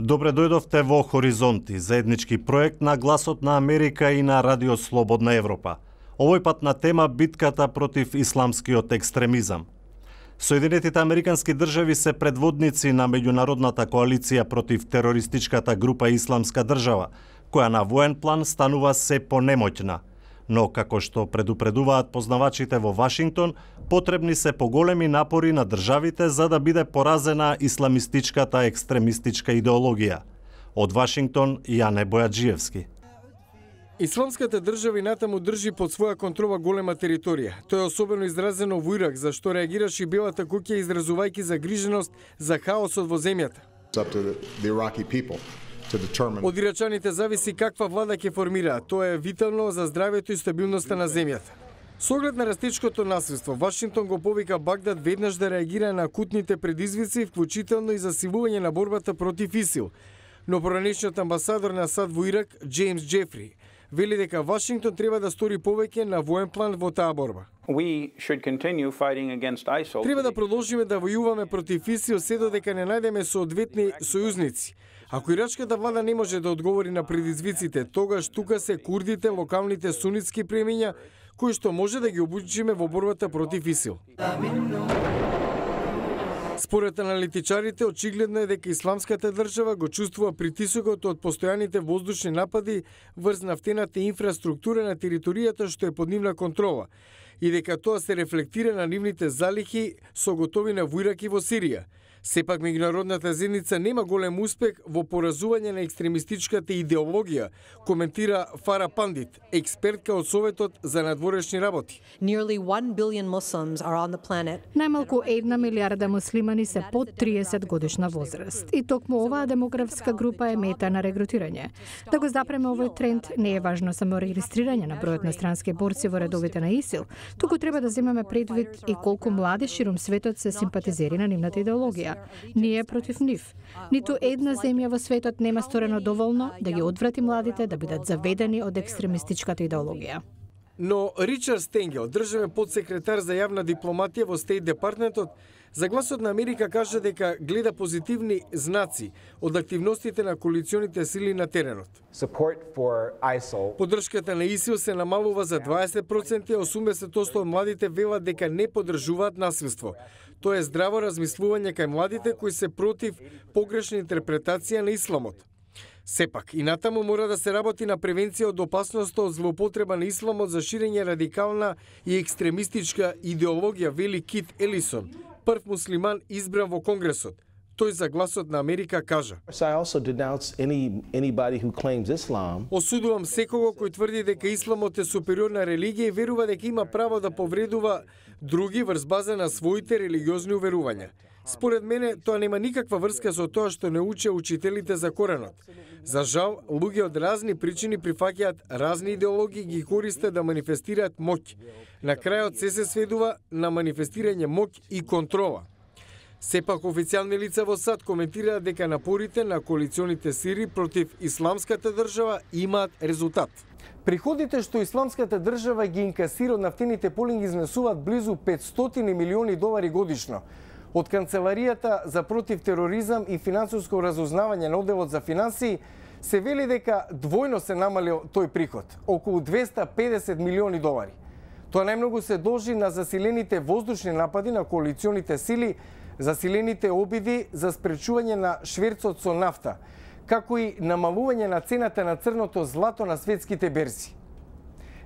Добре дојдовте во Хоризонти, заеднички проект на Гласот на Америка и на Радио Слободна Европа. Овој пат на тема битката против исламскиот екстремизам. Соединетите американски држави се предводници на меѓународната коалиција против терористичката група Исламска држава, која на воен план станува се понемоќна. Но, како што предупредуваат познавачите во Вашингтон, потребни се поголеми напори на државите за да биде поразена исламистичката екстремистичка идеологија. Од Вашингтон, Јане Бојаджиевски. Исламската држава и натаму држи под своја контрола голема територија. Тоа е особено изразено во Ирак, за што реагираше и Белата куќа изразувајќи загриженост за хаосот во земјата. Од ирачаните зависи каква влада ќе формираат. Тоа е витално за здравјето и стабилноста на земјата. Со оглед на растечкото насилство, Вашингтон го повика Багдад веднаш да реагира на акутните предизвици, вклучително и засилување на борбата против ИСИЛ. Но поранешниот амбасадор на САД во Ирак, Джеймс Джефри, вели дека Вашингтон треба да стори повеќе на воен план во таа борба. Треба да продолжиме да војуваме против ИСИЛ се додека не најдеме соодветни сојузници. Ако ирачката влада не може да одговори на предизвиците, тогаш тука се курдите, локалните сунитски племиња, кои што може да ги обучиме во борбата против ИСИЛ. Според аналитичарите, очигледно е дека Исламската држава го чувствува притисокот од постојаните воздушни напади врз нафтената инфраструктура на територијата што е под нивна контрола и дека тоа се рефлектира на нивните залихи со готовина во Ирак и во Сирија. Сепак меѓународната заедница нема голем успех во поразување на екстремистичката идеологија, коментира Фара Пандит, експертка од Советот за надворешни работи. Најмалку 1 милиарда муслимани се под 30 годишна возраст. И токму оваа демографска група е мета на регрутирање. Да го запреме овој тренд не е важно само регистрирање на бројот на странски борци во редовите на ИСИЛ, туку треба да земеме предвид и колку млади ширум светот се симпатизери на нивната идеологија. Ние против нив. Ниту една земја во светот нема сторено доволно да ги одврати младите да бидат заведени од екстремистичката идеологија. Но Ричард Стенгел, државен подсекретар за јавна дипломатија во Стейт департментот, за Гласот на Америка кажа дека гледа позитивни знаци од активностите на коалиционите сили на теренот. Поддршката на ИСИЛ се намалува за 20%, а 80% од младите велат дека не поддржуваат насилство. Тоа е здраво размислување кај младите кои се против погрешна интерпретација на исламот. Сепак, и натаму мора да се работи на превенција од опасноста од злоупотреба на исламот за ширење радикална и екстремистичка идеологија, вели Кит Елисон, прв муслиман избран во Конгресот. Тој за Гласот на Америка кажа: Осудувам секого кој тврди дека исламот е супериорна религија и верува дека има право да повредува други врз база на своите религиозни уверувања. Според мене, тоа нема никаква врска со тоа што не уче учителите за Коранот. За жал, луѓе од разни причини прифаќаат разни идеологии и ги користат да манифестираат моќ. На крајот се сведува на манифестирање моќ и контрола. Сепак официјални лица во САД коментираат дека напорите на коалиционите сили против Исламската држава имаат резултат. Приходите што Исламската држава ги инкасира од нафтените полинги изнесуваат близу 500 милиони долари годишно. Од Канцеларијата за против тероризам и финансиско разузнавање на одделот за финансии се вели дека двојно се намалил тој приход, околу 250 милиони долари. Тоа најмногу се должи на засилените воздушни напади на коалиционите сили, засилените обиди за спречување на шверцот со нафта, како и намалување на цената на црното злато на светските берзи.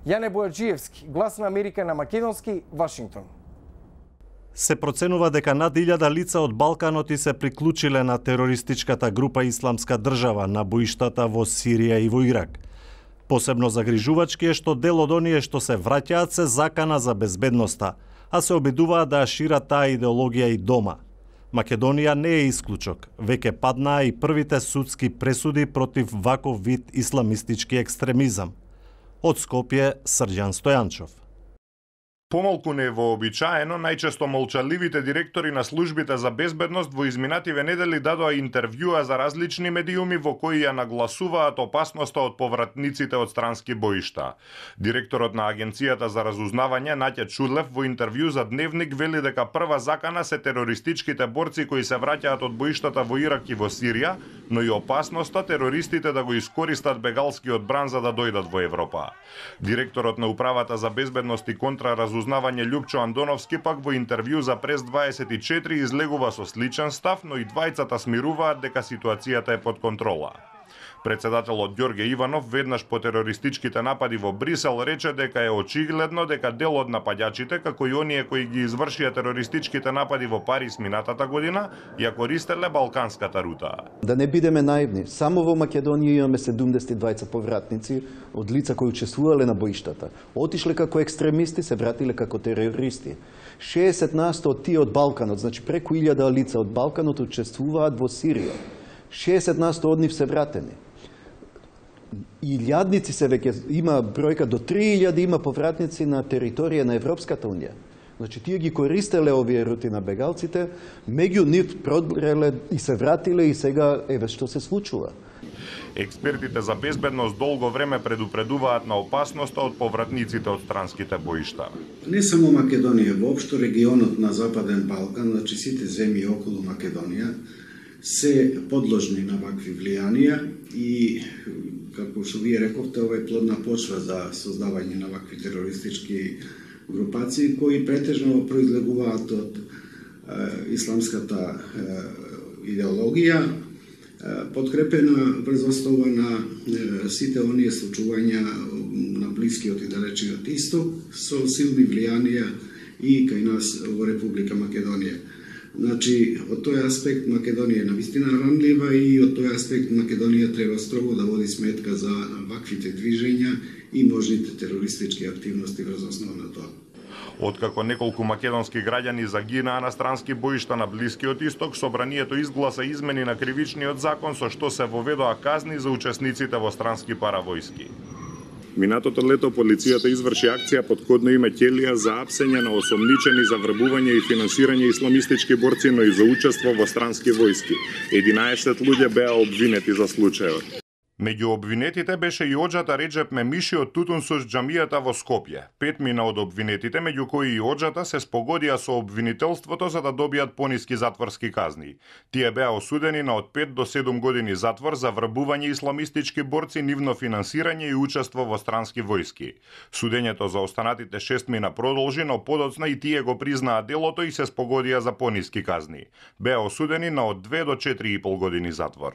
Јане Бојаджиевски, Глас на Америка на македонски, Вашингтон. Се проценува дека над 1000 лица од Балканот и се приклучиле на терористичката група Исламска држава на боиштата во Сирија и во Ирак. Посебно загрижувачки е што дел од оние што се враќаат се закана за безбедноста, а се обидуваат да шират таа идеологија и дома. Македонија не е исклучок. Веќе паднаа и првите судски пресуди против ваков вид исламистички екстремизам. Од Скопје, Срđan Стојанчов. Помалку невообичаено, најчесто молчаливите директори на службите за безбедност во изминативе недели дадоа интервјуа за различни медиуми во кои ја нагласуваат опасноста од повратниците од странски боишта. Директорот на Агенцијата за разузнавање Наќа Чудлев во интервју за Дневник вели дека прва закана се терористичките борци кои се враќаат од боиштата во Ирак и во Сирија, но и опасноста терористите да го искористат бегалскиот бран за да дојдат во Европа. Директорот на Управата за безбедност и контраразузнавање Љупчо Андоновски пак во интервју за Прес 24 излегува со сличен став, но и двајцата смируваат дека ситуацијата е под контрола. Председателот Ѓорге Иванов веднаш по терористичките напади во Брисел рече дека е очигледно дека дел од напаѓачите, како и оние кои ги извршија терористичките напади во Париз минатата година, ја користеле балканската рута. Да не бидеме наивни, само во Македонија имаме 72 повратници од лица кои учествувале на боиштата. Отишле како екстремисти, се вратиле како терористи. 60% од тие од Балканот, значи преку 1000 лица од Балканот учествуваат во Сирија. 60% од нив се вратени. Илјадници се веќе има бројка до 3000 има повратници на територија на Европската унија. Значи тие ги користеле овие рути на бегалците, меѓу нив продреле и се вратиле и сега еве што се случува. Експертите за безбедност долго време предупредуваат на опасноста од повратниците од странските боишта. Не само Македонија, воопшто регионот на Западен Балкан, значи сите земји околу Македонија, се подложни на вакви влијанија и, како што вие рековте, ова е плодна почва за создавање на вакви терористички групации, кои претежно произлегуваат од исламската идеологија, подкрепена врз основа на сите оние случувања на Блискиот и Далечниот Исток со силни влијанија и кај нас во Република Македонија. Значи, од тој аспект Македонија е навистина ранлива и од тој аспект Македонија треба строго да води сметка за ваквите движења и можните терористички активности врз основа на тоа. Откако неколку македонски граѓани загинаа на странски боишта на Блискиот Исток, собранието изгласа измени на кривичниот закон со што се воведоа казни за учесниците во странски паравојски. Минатото лето полицијата изврши акција под кодно име Ќелија за апсење на осомничени за врбување и финансирање исламистички борци, но и за учество во странски војски. 11 луѓе беа обвинети за случајот. Меѓу обвинетите беше и оџата Реджеп Мемиши од Тутунсуш џамијата во Скопје. 5 од обвинетите, меѓу кои и оџата, се спогодија со обвинителството за да добијат пониски затворски казни. Тие беа осудени на од 5 до 7 години затвор за врбување исламистички борци, нивно финансирање и учество во странски војски. Судењето за останатите 6 продолжи, но подоцна и тие го признаа делото и се спогодија за пониски казни. Беа осудени на од 2 до 4,5 години затвор.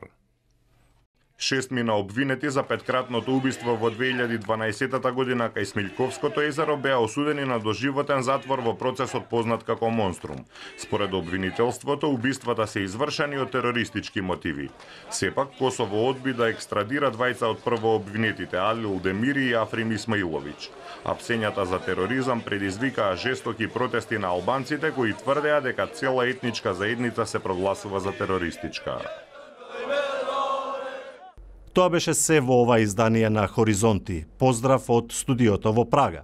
6 обвинети за петкратното убиство во 2012 година кај Смилјковското езеро беа осудени на доживотен затвор во процесот познат како Монструм. Според обвинителството, убиствата се извршени од терористички мотиви. Сепак, Косово одби да екстрадира двајца од првообвинетите Алил Демири и Африм Исмаиловиќ. Апсењата за тероризам предизвикаа жестоки протести на албанците кои тврдеа дека цела етничка заедница се прогласува за терористичка. Тоа беше се во ова издание на Хоризонти. Поздрав од студиото во Прага.